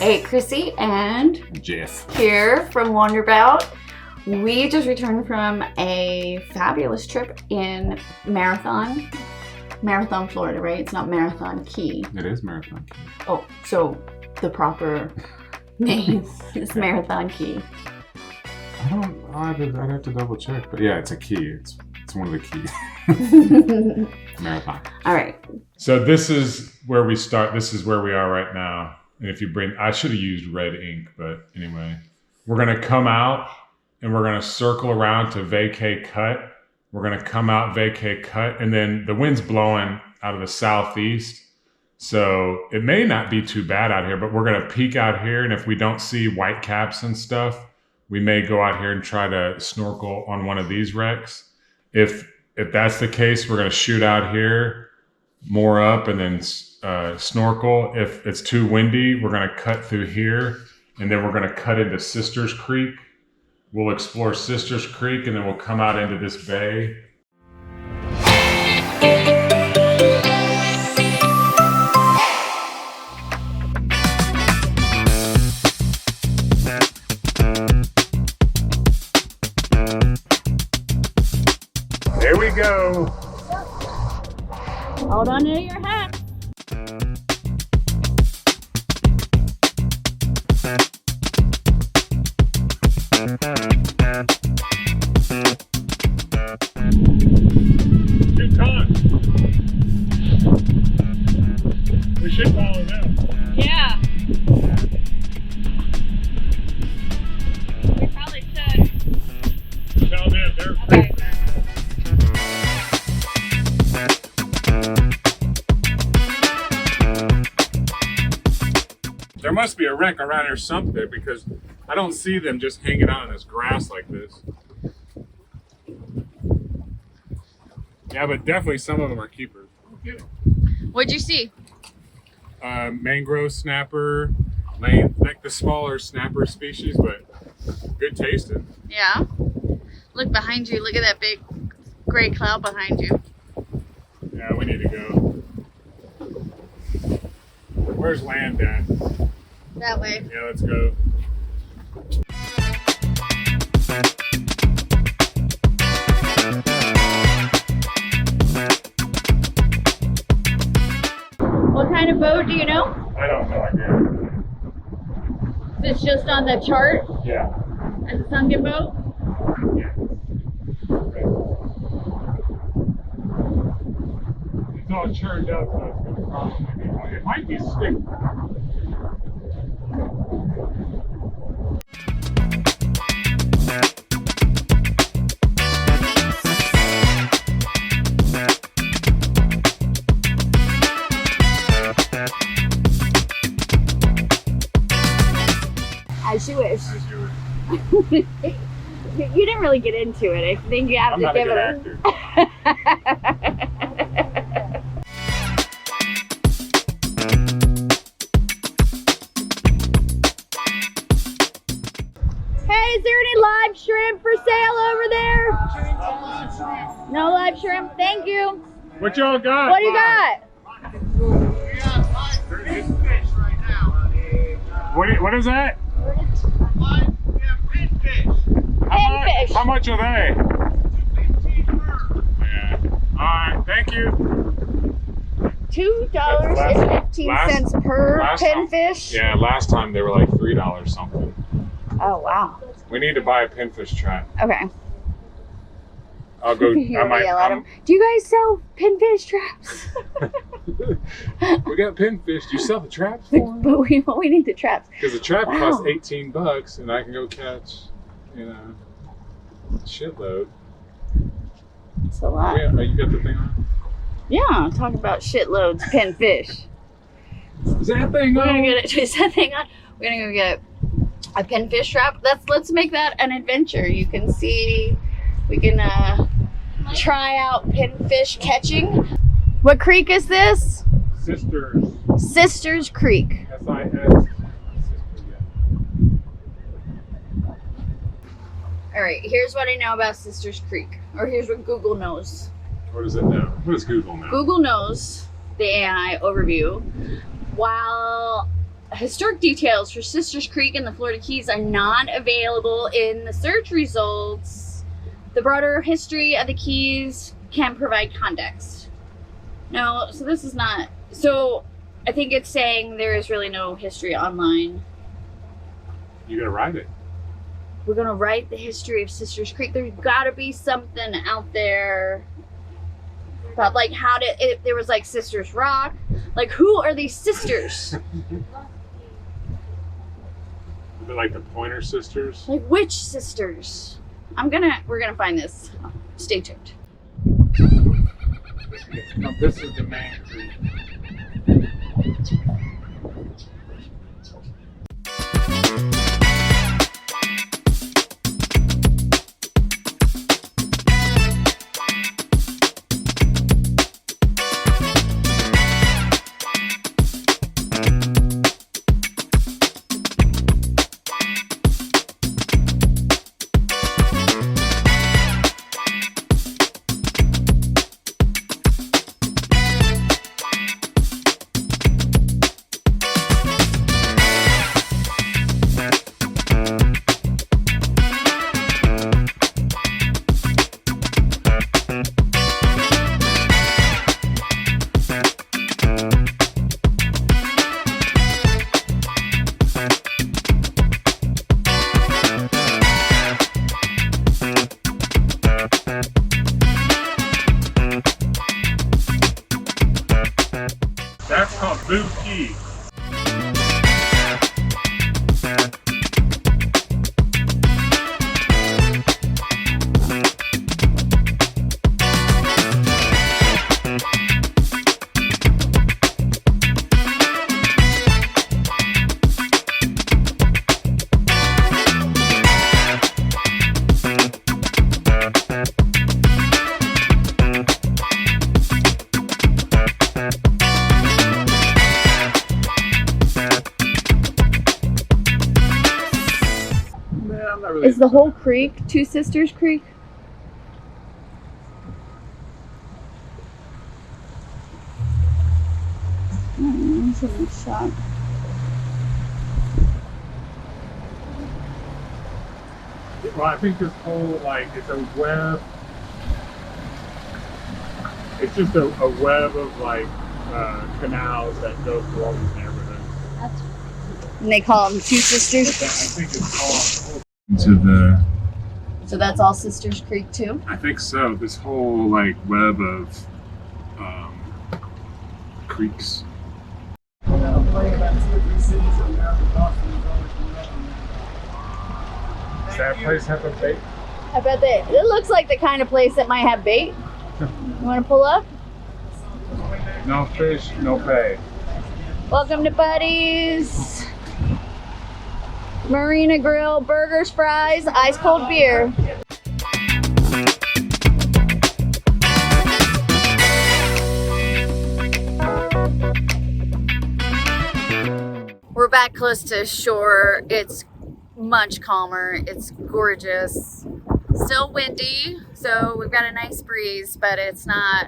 Hey, Chrissy and Jeff here from Wanderbout. We just returned from a fabulous trip in Marathon, Florida, right? It's not Marathon Key. It is Marathon Key. Oh, so the proper name is Marathon Key. I'd have to double check, but yeah, it's a key. It's one of the keys. Marathon. All right. So this is where we start. This is where we are right now. And if you bring, I should have used red ink, but anyway, we're gonna come out and we're gonna circle around to Vaca Cut. We're gonna come out Vaca Cut, and then the wind's blowing out of the southeast. So it may not be too bad out here, but we're gonna peek out here, and if we don't see white caps and stuff, we may go out here and try to snorkel on one of these wrecks. If that's the case, we're gonna shoot out here, more up, and then snorkel. If it's too windy, we're gonna cut through here, and then we're gonna cut into Sisters Creek. We'll explore Sisters Creek, and then we'll come out into this bay. There we go. Hold on to your hat. Good time. We should follow them. Yeah. We probably should. Tell them they're Okay. There must be a wreck around here somewhere, because I don't see them just hanging out in this grass like this. Yeah, but definitely some of them are keepers. What'd you see? Mangrove snapper, like the smaller snapper species, but good tasting. Yeah. Look behind you. Look at that big gray cloud behind you. Yeah, we need to go. Where's land at? That way. Yeah, let's go. What kind of boat do you know? I don't know idea. Is this just on the chart Yeah. as a sunken boat? Yeah. It's all churned up, so it's going to probably be, it might be sticky. As you wish. You didn't really get into it. I think you have I'm to not a give good it actor. Hey, is there any live shrimp for sale over there? No live shrimp. Thank you. What y'all got? What do you got? What is that? Pinfish. How much are they? Yeah. Alright, thank you. $2.15 per pinfish. Yeah, last time they were like $3 something. Oh wow. We need to buy a pinfish trap. Okay. I'll go. You're gonna yell at 'em. Do you guys sell pinfish traps? We got pinfish. Do you sell the traps for them? But we need the traps. Because the trap Wow. costs $18, and I can go catch, a shitload. It's a lot. Yeah, you got the thing on? Yeah, I'm talking about shitloads of pinfish. Is that thing We're on? gonna get it. Is that thing on? We're gonna go get a pinfish trap. Let's make that an adventure. You can see. We can try out pinfish catching. What creek is this? Sisters. Sisters Creek. S-I-S. Sister, All right, here's what I know about Sisters Creek, or here's what Google knows. What does it know? What does Google know? Google knows the AI overview. While historic details for Sisters Creek and the Florida Keys are not available in the search results. The broader history of the Keys can provide context. No, so this is not, so I think it's saying there is really no history online. You gotta write it. We're gonna write the history of Sisters Creek. There's gotta be something out there about like how did it, there was like Sisters Rock. Like who are these sisters? They're like the Pointer Sisters. Like which sisters? We're gonna find this. Stay tuned. No, this is the main creek. That's called Boot Key. Is the whole creek Two Sisters Creek? That's a nice shot. Well, I think this whole, like, it's a web. It's just a web of, like, canals that go through all these neighborhoods. And they call them Two Sisters? I think it's called to the... So that's all Sisters Creek too? I think so. This whole, like, web of creeks. Does that place have a bait? I bet it looks like the kind of place that might have bait. You want to pull up? No fish, no pay. Welcome to Buddy's Marina Grill, burgers, fries, ice cold beer. We're back close to shore. It's much calmer. It's gorgeous. Still windy, so we've got a nice breeze, but it's not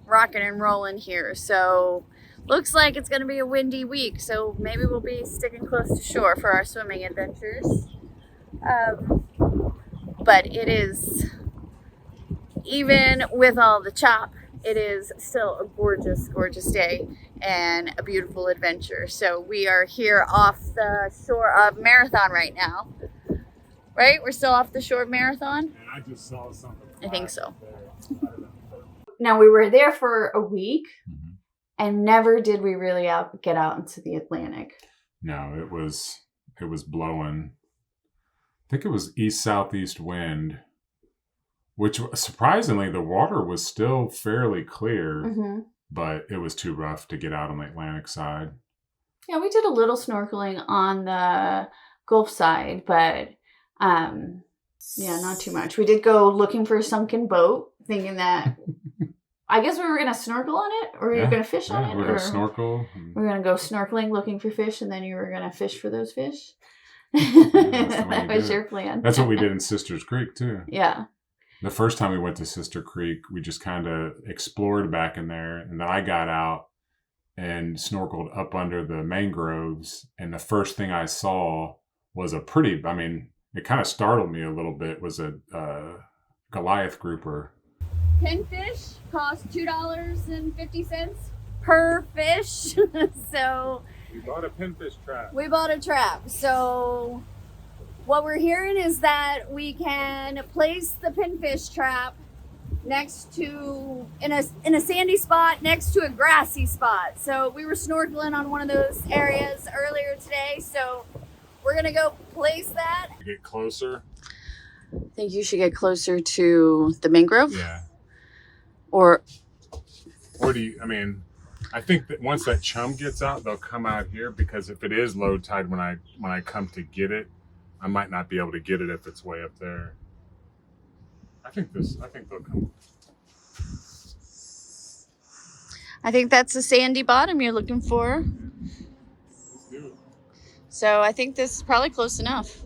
rocking and rolling here. So looks like it's gonna be a windy week, so maybe we'll be sticking close to shore for our swimming adventures. But it is, even with all the chop, it is still a gorgeous, gorgeous day and a beautiful adventure. So we are here off the shore of Marathon right now. Right? We're still off the shore of Marathon? And I just saw something. I think so. Now we were there for a week. And never did we really get out into the Atlantic. No, it was blowing. I think it was east-southeast wind, which surprisingly the water was still fairly clear, but it was too rough to get out on the Atlantic side. Yeah, we did a little snorkeling on the Gulf side, but yeah, not too much. We did go looking for a sunken boat, thinking that I guess we were going to snorkel on it, or we were going to fish on it. We're going to snorkel. We're going to go snorkeling looking for fish, and then you were going to fish for those fish. That was your plan. That's what we did in Sisters Creek, too. Yeah. The first time we went to Sister Creek, we just kind of explored back in there, and then I got out and snorkeled up under the mangroves. And the first thing I saw was it kind of startled me a little bit, was a Goliath grouper. Pinfish cost $2.50 per fish. So we bought a pinfish trap. We bought a trap. So what we're hearing is that we can place the pinfish trap next to in a sandy spot next to a grassy spot. So we were snorkeling on one of those areas earlier today. So we're gonna go place that. Get closer. I think you should get closer to the mangrove. Yeah. Or do you? I mean, I think that once that chum gets out, they'll come out here, because if it is low tide when I come to get it, I might not be able to get it if it's way up there. I think they'll come. I think that's the sandy bottom you're looking for. Let's do it. So I think this is probably close enough.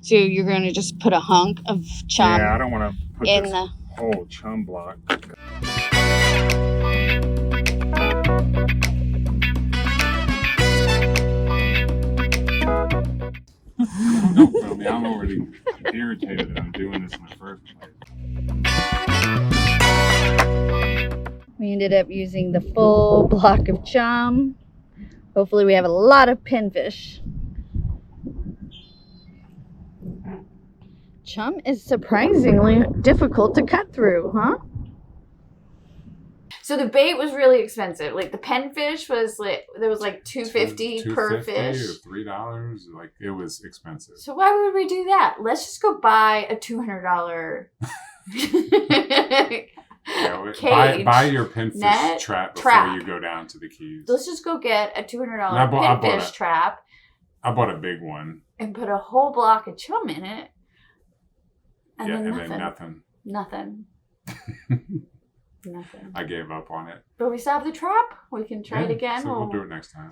So you're going to just put a hunk of chum. Yeah, I don't want to put in this the whole chum block. Don't film me. I'm already irritated that I'm doing this in the first place. We ended up using the full block of chum. Hopefully we have a lot of pinfish. Chum is surprisingly difficult to cut through, huh? So the bait was really expensive. Like the pinfish was there was like $2.50 per fish. Or $3. Like, it was expensive. So why would we do that? Let's just go buy a $200 cage. Buy your pinfish trap before you go down to the Keys. Let's just go get a $200 pinfish trap. I bought a big one. And put a whole block of chum in it. And then nothing. Nothing. Nothing. I gave up on it. But we still have the trap. We can try it again. So we'll do it next time.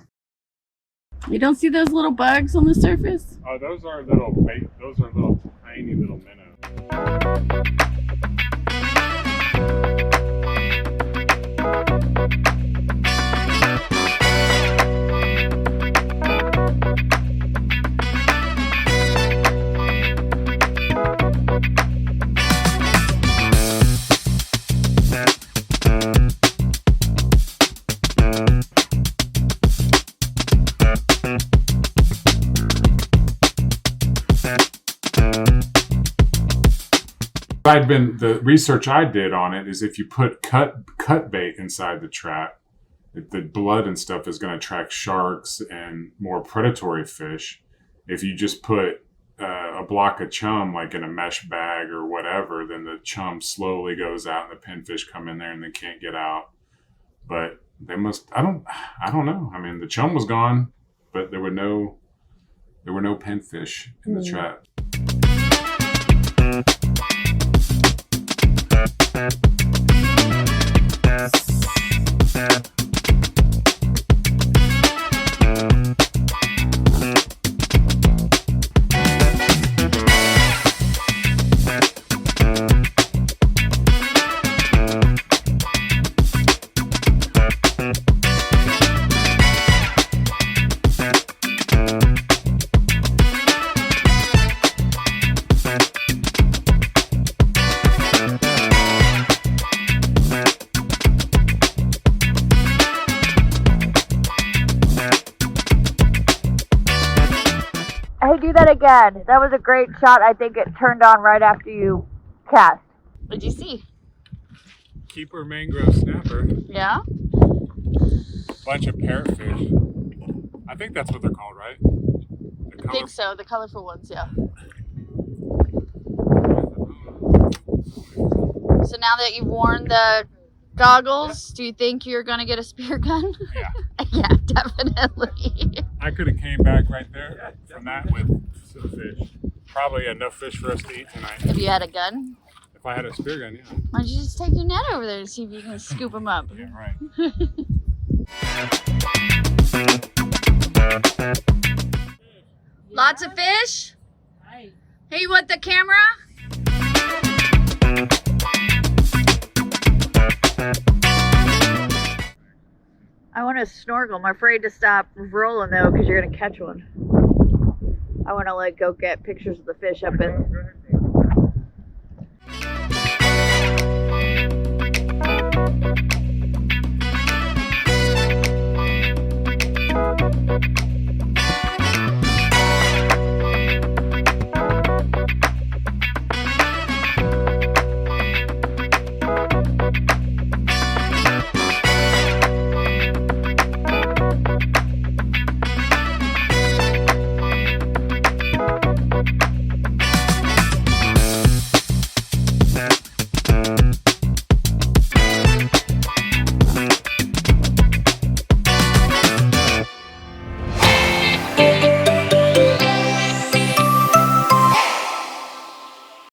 You don't see those little bugs on the surface? Oh, those are little tiny little minnows. The research I did on it is if you put cut bait inside the trap, the blood and stuff is going to attract sharks and more predatory fish. If you just put a block of chum like in a mesh bag or whatever, then the chum slowly goes out and the pinfish come in there and they can't get out. But they must. I don't know. I mean, the chum was gone, but there were no pinfish in the trap. Do that again. That was a great shot. I think it turned on right after you cast. What'd you see? Keeper mangrove snapper. Yeah? Bunch of parrotfish. I think that's what they're called, right? I think so. The colorful ones, yeah. So now that you've worn the goggles, do you think you're going to get a spear gun? Yeah. Yeah, definitely. I could have came back right there from that with some fish. Probably enough fish for us to eat tonight. If you had a gun? If I had a spear gun, yeah. Why don't you just take your net over there and see if you can scoop them up? Yeah, right. Lots of fish? Hey, you want the camera? gonna snorkel. I'm afraid to stop rolling though, because you're gonna catch one. I want to like go get pictures of the fish up in.